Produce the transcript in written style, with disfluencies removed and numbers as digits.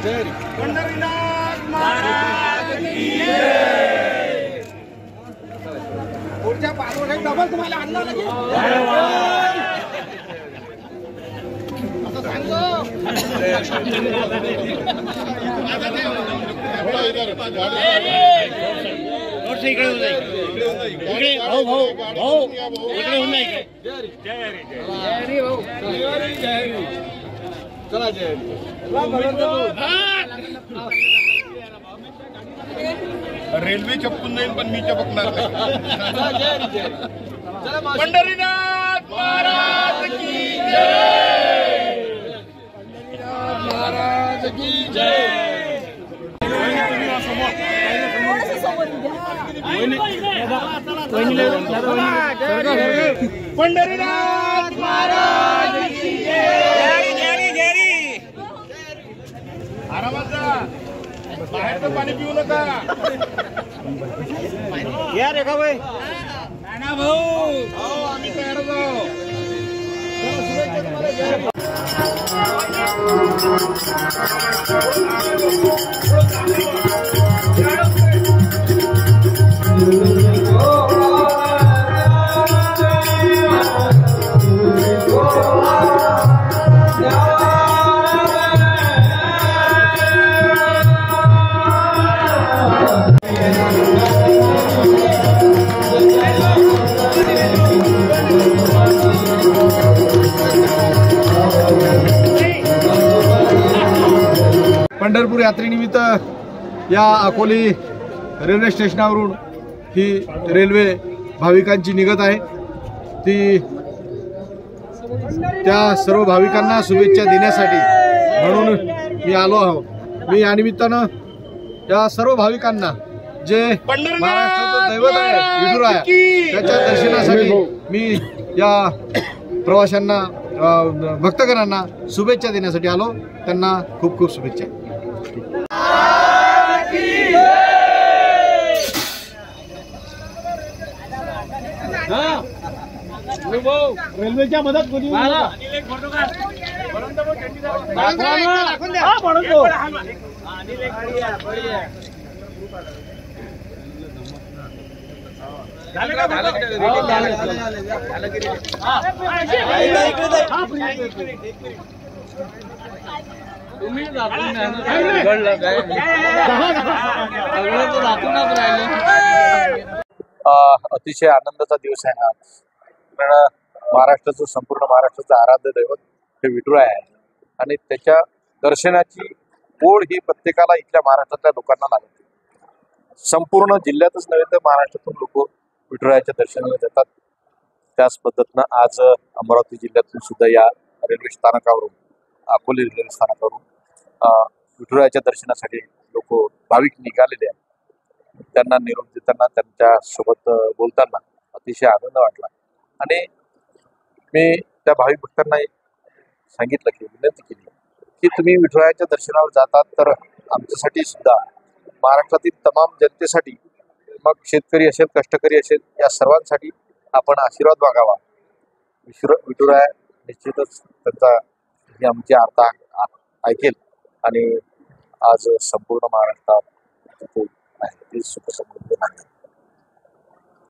पंढरीनाथ महाराज की जय। पुढच्या 5 वर्षात डबल तुम्हाला आणणार नाही असं सांगतो। चला जय रेल्वे चपकून जाईल पण मी चपकणार नाही। पंढरीनाथ महाराज की जय। पंढरीनाथ महाराज की जय। पंढरीनाथ महाराज की जय। आरामात जा, बाहेरचं पाणी पिऊ नका। या रेखा भाई नाना भाऊ, हो आम्ही तयार आहोत। पंढरपूर यात्रेनिमित्त या अकोली रेल्वे स्टेशनावरून ही रेल्वे भाविकांची निघत आहे। ती त्या सर्व भाविकांना शुभेच्छा देण्यासाठी म्हणून मी आलो आहोत। मी या निमित्तानं या सर्व भाविकांना जे महाराष्ट्राचं दैवत आहे विठुराया त्याच्या दर्शनासाठी मी या प्रवाशांना भक्तगणांना शुभेच्छा देण्यासाठी आलो। त्यांना खूप खूप शुभेच्छा। रेल्वेच्या मदत कोणी अतिशय आनंदाचा दिवस आहे आज। कारण महाराष्ट्राचं संपूर्ण महाराष्ट्राचं आराध्य दैवत हे विठुराय आहे आणि त्याच्या दर्शनाची ओढ ही प्रत्येकाला इथल्या महाराष्ट्रातल्या लोकांना लागते। संपूर्ण जिल्ह्यातच नव्हे तर महाराष्ट्रातून लोक विठुरायाच्या दर्शनाला जातात। त्याच पद्धतीनं आज अमरावती जिल्ह्यातून सुद्धा या रेल्वे स्थानकावरून अकोली रेल्वे स्थानकावरून विठुरायाच्या दर्शनासाठी लोक भाविक निघालेले आहेत। त्यांना निरोप देताना त्यांच्या सोबत बोलताना अतिशय आनंद वाटला आणि मी त्या भाविक भक्तांना सांगितलं की विनंती केली की तुम्ही विठुरायाच्या दर्शनावर जातात तर आमच्यासाठी सुद्धा महाराष्ट्रातील तमाम जनतेसाठी मग शेतकरी असेल कष्टकरी असेल या सर्वांसाठी आपण आशीर्वाद मागावा। विठुराया निश्चितच त्यांचा ही आमची आर्ता ऐकेल आणि आज संपूर्ण महाराष्ट्रात ते सुख समृद्धी